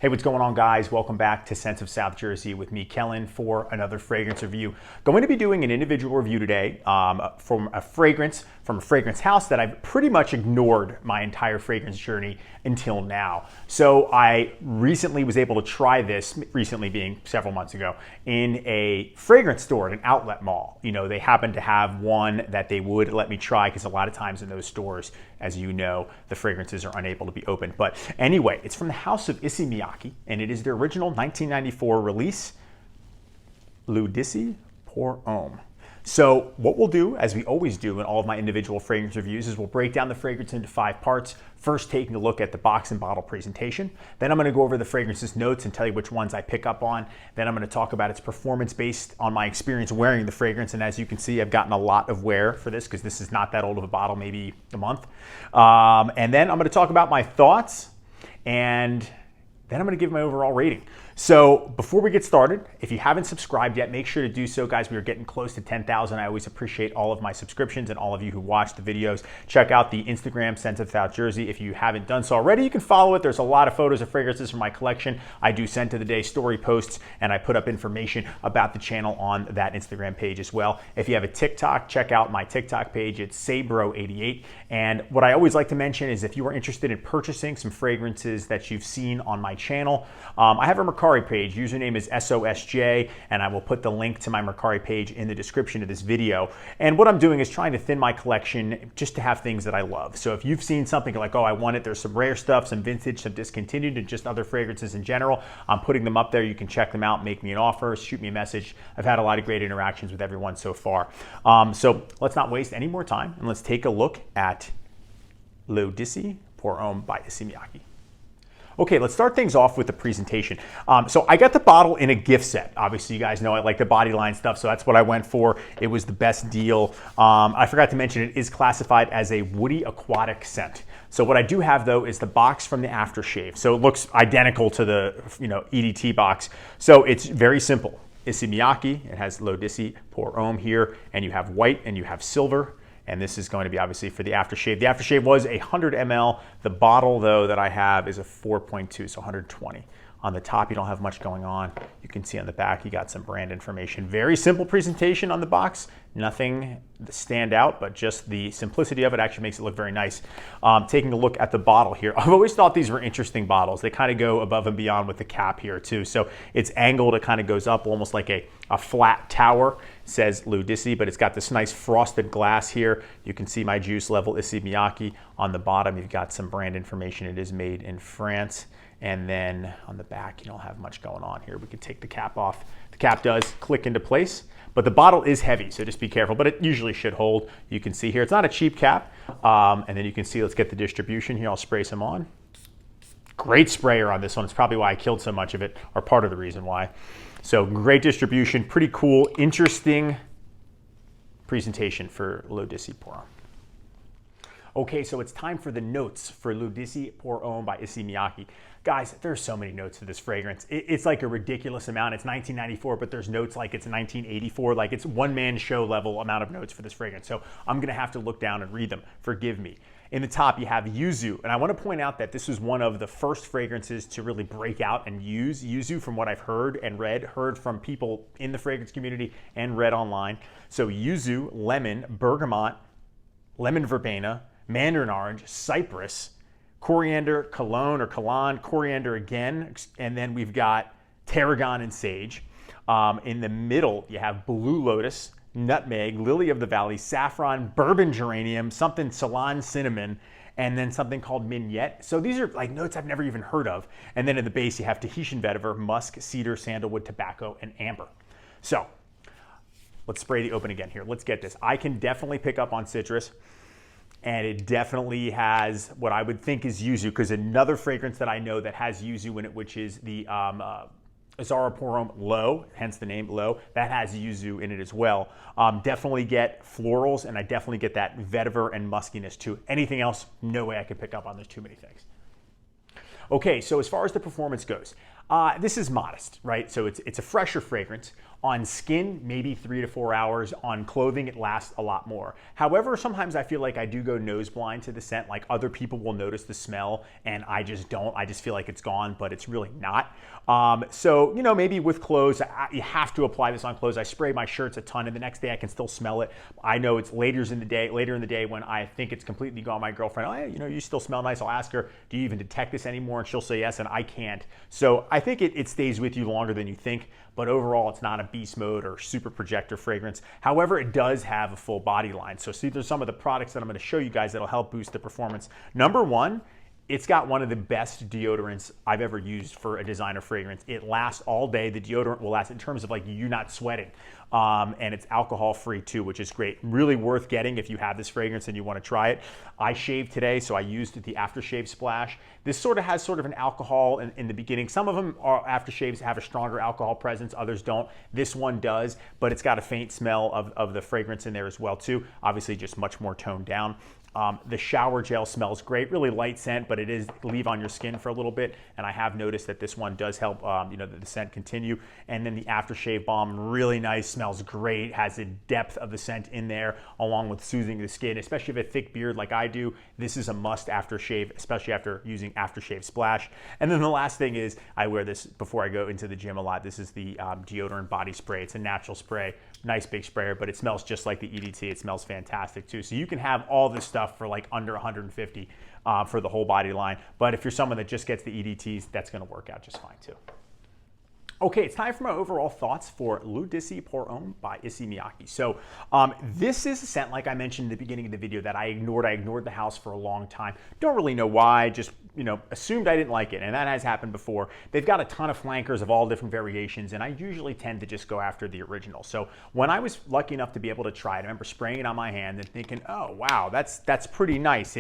Hey, what's going on, guys? Welcome back to Scents of South Jersey with me, Kellen, for another fragrance review. Going to be doing an individual review today from a fragrance house that I've pretty much ignored my entire fragrance journey until now. So I recently was able to try this, recently being several months ago, in a fragrance store at an outlet mall. You know, they happened to have one that they would let me try because a lot of times in those stores, as you know, the fragrances are unable to be opened. But anyway, it's from the house of Issey Miyake, and it is their original 1994 release, D'issey Pour Homme. So what we'll do, as we always do in all of my individual fragrance reviews, is we'll break down the fragrance into 5 parts. First, taking a look at the box and bottle presentation. Then I'm going to go over the fragrance's notes and tell you which ones I pick up on. Then I'm going to talk about its performance based on my experience wearing the fragrance. And as you can see, I've gotten a lot of wear for this because this is not that old of a bottle, maybe a month. And then I'm going to talk about my thoughts, and then I'm going to give my overall rating. So before we get started, if you haven't subscribed yet, make sure to do so, guys. We are getting close to 10,000. I always appreciate all of my subscriptions and all of you who watch the videos. Check out the Instagram, Scents of South Jersey. If you haven't done so already, you can follow it. There's a lot of photos of fragrances from my collection. I do Scent of the Day story posts, and I put up information about the channel on that Instagram page as well. If you have a TikTok, check out my TikTok page. It's Sabro88. And what I always like to mention is if you are interested in purchasing some fragrances that you've seen on my channel, I have a Mercari page. Username is SOSJ, and I will put the link to my Mercari page in the description of this video. And what I'm doing is trying to thin my collection just to have things that I love. So if you've seen something like, oh, I want it, there's some rare stuff, some vintage, some discontinued, and just other fragrances in general, I'm putting them up there. You can check them out, make me an offer, shoot me a message. I've had a lot of great interactions with everyone so far. So let's not waste any more time, and let's take a look at D'issey Pour Homme by Issey Miyake. Okay, let's start things off with the presentation. So I got the bottle in a gift set. Obviously, you guys know I like the body line stuff, so that's what I went for. It was the best deal. I forgot to mention it is classified as a woody aquatic scent. So what I do have, though, is the box from the aftershave. So it looks identical to the EDT box. So it's very simple. Issey Miyake, it has D'issey Pour Homme here, and you have white and you have silver. And this is going to be obviously for the aftershave. The aftershave was 100 ml. The bottle, though, that I have is a 4.2, so 120. On the top, you don't have much going on. You can see on the back, you got some brand information. Very simple presentation on the box. Nothing to stand out, but just the simplicity of it actually makes it look very nice. Taking a look at the bottle here. I've always thought these were interesting bottles. They kind of go above and beyond with the cap here too. So it's angled, it kind of goes up almost like a flat tower. It says D'issey, but it's got this nice frosted glass here. You can see my juice level, Issey Miyake. On the bottom, you've got some brand information. It is made in France. And then on the back, you don't have much going on here. We can take the cap off. The cap does click into place, but the bottle is heavy, so just be careful, but it usually should hold. You can see here, it's not a cheap cap. And then you can see, let's get the distribution here. I'll spray some on. Great sprayer on this one. It's probably why I killed so much of it, or part of the reason why. So great distribution, pretty cool, interesting presentation for D'issey Pour Homme. Okay, so it's time for the notes for D'issey Pour Homme by Issey Miyake. Guys, there's so many notes to this fragrance. It's like a ridiculous amount. It's 1994, but there's notes like it's 1984. Like it's one-man show level amount of notes for this fragrance. So I'm gonna have to look down and read them. Forgive me. In the top, you have yuzu. And I want to point out that this was one of the first fragrances to really break out and use yuzu from what I've heard and heard from people in the fragrance community and read online. So yuzu, lemon, bergamot, lemon verbena, mandarin orange, cypress, coriander, cologne or cologne, coriander again, and then we've got tarragon and sage. In the middle, you have blue lotus, nutmeg, lily of the valley, saffron, bourbon geranium, something Ceylon cinnamon, and then something called mignette. So these are like notes I've never even heard of. And then in the base, you have Tahitian vetiver, musk, cedar, sandalwood, tobacco, and amber. So let's spray the open again here. Let's get this. I can definitely pick up on citrus. And it definitely has what I would think is yuzu, because another fragrance that I know that has yuzu in it, which is the Issey Pour Homme Low, hence the name Low, that has yuzu in it as well. Definitely get florals, and I definitely get that vetiver and muskiness too. Anything else, no way I could pick up on. There's too many things. Okay, so as far as the performance goes, this is modest, right? So it's a fresher fragrance. On skin, maybe 3 to 4 hours. On clothing, it lasts a lot more. However, sometimes I feel like I do go nose blind to the scent. Like other people will notice the smell and I just don't. I just feel like it's gone, but it's really not. So, maybe with clothes, you have to apply this on clothes. I spray my shirts a ton and the next day I can still smell it. I know it's later in the day when I think it's completely gone. My girlfriend, you still smell nice. I'll ask her, do you even detect this anymore? And she'll say yes, and I can't. So I think it stays with you longer than you think, but overall it's not a beast mode or super projector fragrance. However, it does have a full body line. So see, there's some of the products that I'm going to show you guys that'll help boost the performance. Number one, it's got one of the best deodorants I've ever used for a designer fragrance. It lasts all day. The deodorant will last in terms of like you not sweating. And it's alcohol free too, which is great. Really worth getting if you have this fragrance and you want to try it. I shaved today, so I used the aftershave splash. This has an alcohol in the beginning. Some of them are aftershaves have a stronger alcohol presence, others don't. This one does, but it's got a faint smell of the fragrance in there as well too. Obviously just much more toned down. The shower gel smells great, really light scent, but it is leave on your skin for a little bit. And I have noticed that this one does help, the scent continue. And then the aftershave balm, really nice, smells great, has the depth of the scent in there, along with soothing the skin, especially if you have a thick beard like I do. This is a must aftershave, especially after using aftershave splash. And then the last thing is, I wear this before I go into the gym a lot. This is the deodorant body spray. It's a natural spray, nice big sprayer, but it smells just like the EDT. It smells fantastic too. So you can have all this stuff for like under 150 for the whole body line. But if you're someone that just gets the EDTs, that's going to work out just fine too. Okay, it's time for my overall thoughts for D'issey Pour Homme by Issey Miyake. So this is a scent, like I mentioned in the beginning of the video, that I ignored. I ignored the house for a long time. Don't really know why, just assumed I didn't like it, and that has happened before. They've got a ton of flankers of all different variations, and I usually tend to just go after the original. So when I was lucky enough to be able to try it, I remember spraying it on my hand and thinking, oh wow, that's pretty nice.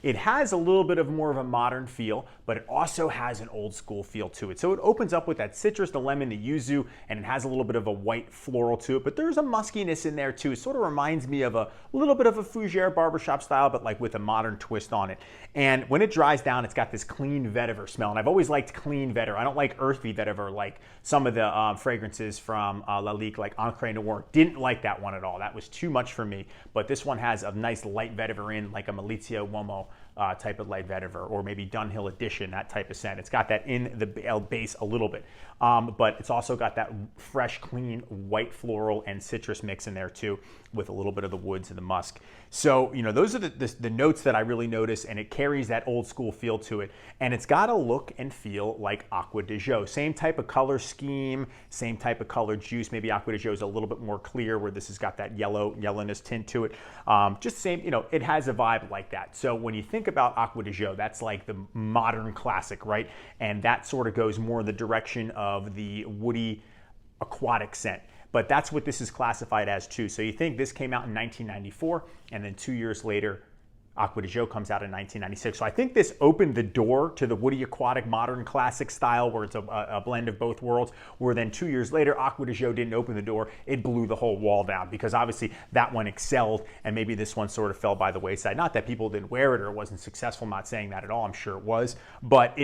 It has a little bit of more of a modern feel, but it also has an old school feel to it. So it opens up with that citrus, the lemon, the yuzu, and it has a little bit of a white floral to it, but there's a muskiness in there too. It sort of reminds me of a little bit of a fougere barbershop style, but like with a modern twist on it. And when it dries down, it's got this clean vetiver smell, and I've always liked clean vetiver. I don't like earthy vetiver like some of the fragrances from Lalique, like Ancre Noir. Didn't like that one at all. That was too much for me, but this one has a nice light vetiver in, like a Malizia Uomo type of light vetiver, or maybe Dunhill Edition, that type of scent. It's got that in the base a little bit, but it's also got that fresh, clean, white floral and citrus mix in there too, with a little bit of the woods and the musk. So, those are the notes that I really notice, and it carries that old school feel to it. And it's got a look and feel like Acqua di Gio. Same type of color scheme, same type of color juice. Maybe Acqua di Gio is a little bit more clear, where this has got that yellowness tint to it. Just same, it has a vibe like that. So when you think about Acqua di Gio, that's like the modern classic, right? And that sort of goes more in the direction of the woody aquatic scent. But that's what this is classified as too. So you think this came out in 1994, and then 2 years later, Acqua di Gio comes out in 1996. So I think this opened the door to the woody aquatic modern classic style, where it's a blend of both worlds, where then 2 years later, Acqua di Gio didn't open the door. It blew the whole wall down, because obviously that one excelled, and maybe this one sort of fell by the wayside. Not that people didn't wear it or it wasn't successful. I'm not saying that at all. I'm sure it was. But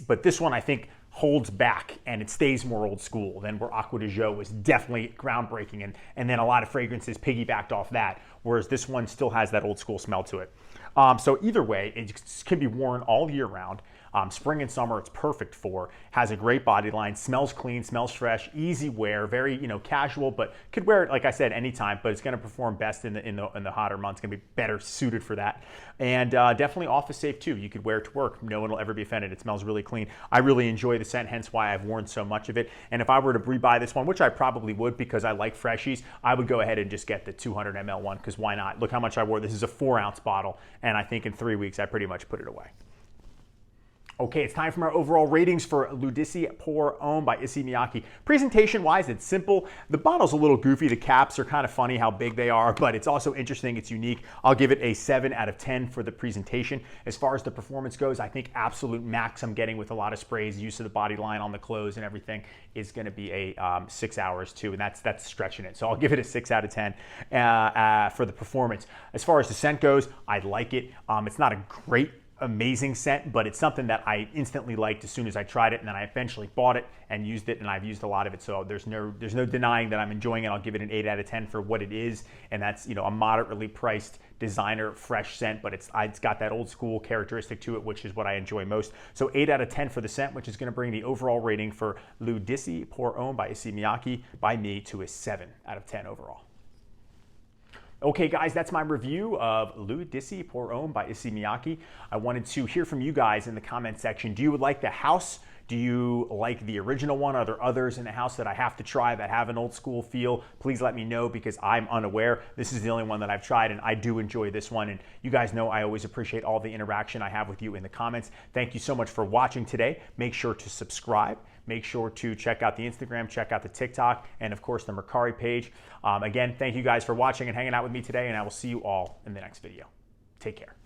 but this one, I think, holds back, and it stays more old school than where Acqua di Gio was definitely groundbreaking, and then a lot of fragrances piggybacked off that, whereas this one still has that old school smell to it. So either way, it can be worn all year round. Spring and summer, it's perfect for. Has a great body line, smells clean, smells fresh, easy wear, very casual, but could wear it, like I said, anytime. But it's going to perform best in the hotter months. Going to be better suited for that, and definitely office safe too. You could wear it to work. No one will ever be offended. It smells really clean. I really enjoy the scent, hence why I've worn so much of it. And if I were to rebuy this one, which I probably would because I like freshies, I would go ahead and just get the 200 ml one, because why not? Look how much I wore. This is a 4-ounce bottle, and I think in 3 weeks I pretty much put it away. Okay, it's time for my overall ratings for D'issey Pour Homme by Issey Miyake. Presentation-wise, it's simple. The bottle's a little goofy. The caps are kind of funny how big they are, but it's also interesting. It's unique. I'll give it a 7 out of 10 for the presentation. As far as the performance goes, I think absolute max I'm getting with a lot of sprays, use of the body line on the clothes and everything, is going to be a 6 hours too, and that's stretching it. So I'll give it a 6 out of 10 for the performance. As far as the scent goes, I like it. It's not a great amazing scent, but it's something that I instantly liked as soon as I tried it, and then I eventually bought it and used it, and I've used a lot of it. So there's no denying that I'm enjoying it. I'll give it an 8 out of 10 for what it is, and that's, you know, a moderately priced designer fresh scent, but it's got that old school characteristic to it, which is what I enjoy most. So 8 out of 10 for the scent, which is going to bring the overall rating for D'issey Pour Homme by Issey Miyake by me to a 7 out of 10 overall. Okay guys, that's my review of D'issey Pour Homme by Issey Miyake. I wanted to hear from you guys in the comment section. Do you like the house? Do you like the original one? Are there others in the house that I have to try that have an old school feel? Please let me know, because I'm unaware. This is the only one that I've tried, and I do enjoy this one. And you guys know I always appreciate all the interaction I have with you in the comments. Thank you so much for watching today. Make sure to subscribe. Make sure to check out the Instagram, check out the TikTok, and of course the Mercari page. Again, thank you guys for watching and hanging out with me today, and I will see you all in the next video. Take care.